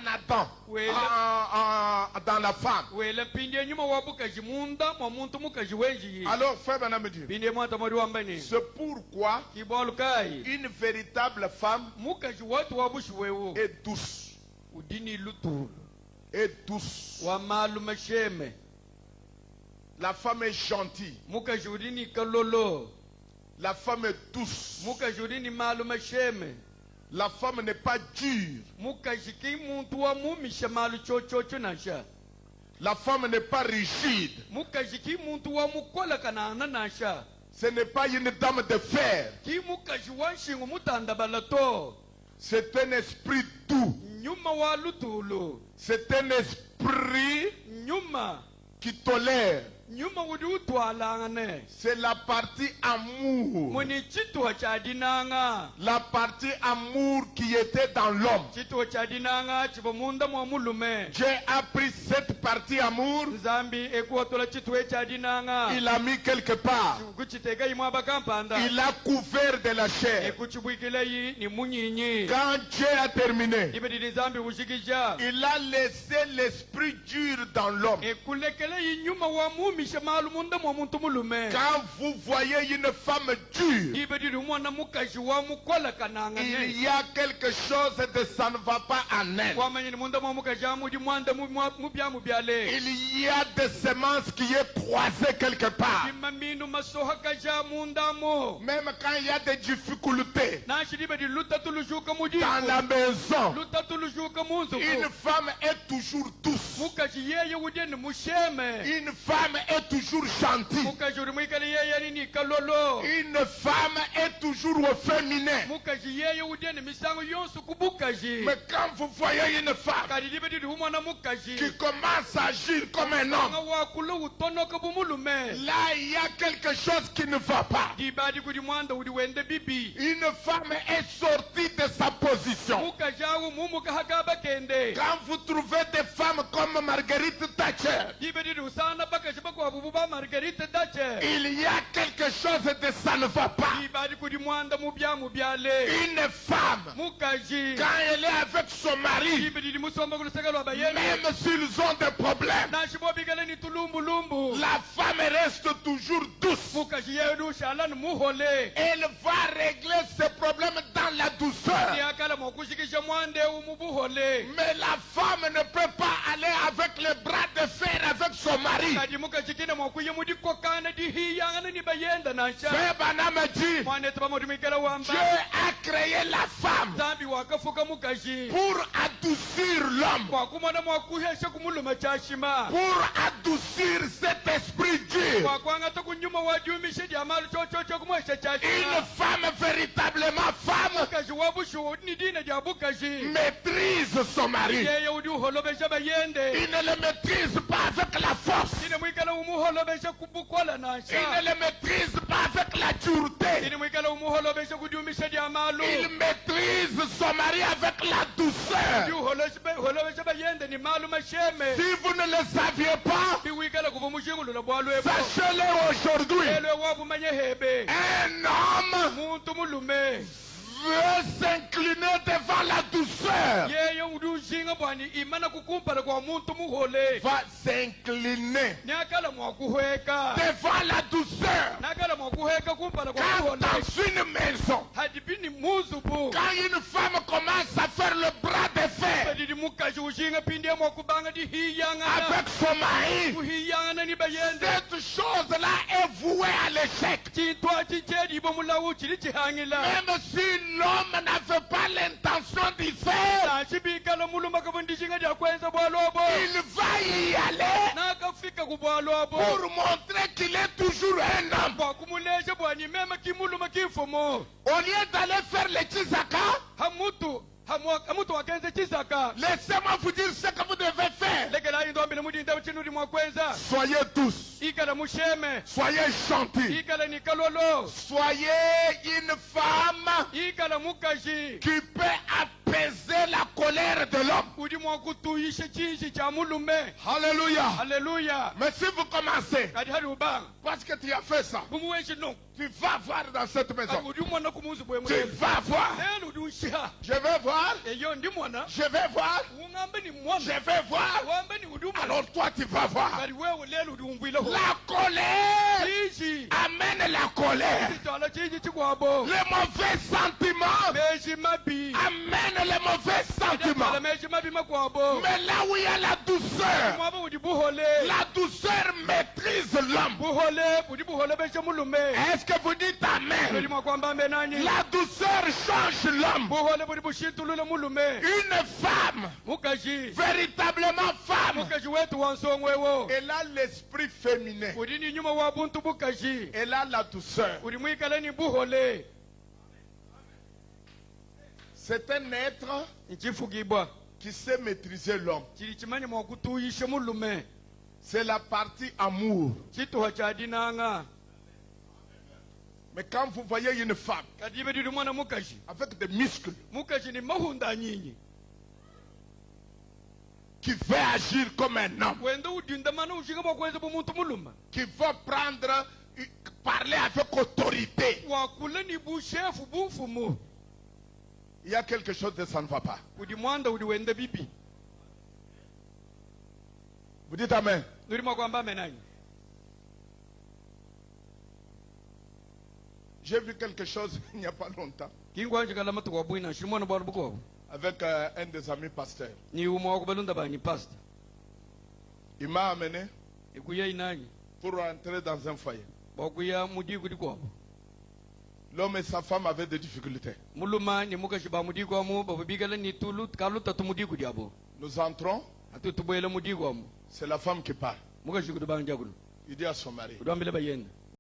Adam, dans la femme. Alors, frère Branham me dit, c'est pourquoi une véritable femme est douce. Est douce. La femme est gentille. La femme est douce. La femme n'est pas dure. La femme n'est pas rigide. Ce n'est pas une dame de fer. C'est un esprit doux. C'est un esprit qui tolère. C'est la partie amour. La partie amour qui était dans l'homme. J'ai appris cette partie amour. Il a mis quelque part. Il a couvert de la chair. Quand Dieu a terminé, il a laissé l'esprit dur dans l'homme. Quand vous voyez une femme dure, il y a quelque chose de ça ne va pas en elle. Il y a des semences qui est croisées quelque part. Même quand il y a des difficultés dans la maison, une femme est toujours douce. Une femme est toujours gentille. Une femme est toujours au féminin. Mais quand vous voyez une femme qui commence à agir comme un homme, là il y a quelque chose qui ne va pas. Une femme est sortie de sa position. Quand vous trouvez des femmes comme Marguerite Thatcher, il y a quelque chose de ça ne va pas. Une femme, quand elle est avec son mari, même s'ils ont des problèmes, la femme reste toujours douce. Elle va régler ses problèmes dans la douceur. Mais la femme ne peut pas aller avec les bras de fer avec son mari. Frère Branham dit, Dieu a créé la femme pour adoucir l'homme, pour adoucir cet esprit dur. Une femme véritablement femme maîtrise son mari. Il ne le maîtrise pas avec la force. Il ne le maîtrise pas avec la dureté. Il maîtrise son mari avec la douceur. Si vous ne le saviez pas, sachez-le aujourd'hui. Un homme veut s'incliner devant la douceur. Va s'incliner devant la douceur. Quand dans une maison, quand une femme commence à faire le bras de fer avec son mari, cette chose-là est vouée à l'échec. Même si l'homme n'avait pas l'intention d'y faire, il va y aller pour montrer qu'il est toujours un homme. Au lieu d'aller faire les Chisaka, laissez-moi vous dire ce que vous devez faire. Soyez tous. Soyez gentils. Soyez une femme qui peut apaiser la colère de l'homme. Alléluia. Alléluia. Mais si vous commencez, parce que tu as fait ça, tu vas voir dans cette maison. Tu vas voir. Je vais voir. Je vais voir. Je vais voir. Alors toi tu vas voir. La colère amène la colère. Les mauvais sentiments amènent les mauvais sentiments. Mais là où il y a la douceur maîtrise l'homme. Est-ce que vous dites amen? La douceur change l'homme. Une femme, véritablement femme, elle a l'esprit féminin. Elle a la douceur. C'est un être qui sait maîtriser l'homme. C'est la partie amour. Mais quand vous voyez une femme avec des muscles qui veut agir comme un homme, qui veut parler avec autorité, il y a quelque chose de ça ne va pas. Vous dites amen. J'ai vu quelque chose il n'y a pas longtemps avec un des amis pasteurs. Il m'a amené pour rentrer dans un foyer. L'homme et sa femme avaient des difficultés. Nous entrons. C'est la femme qui parle. Il dit à son mari,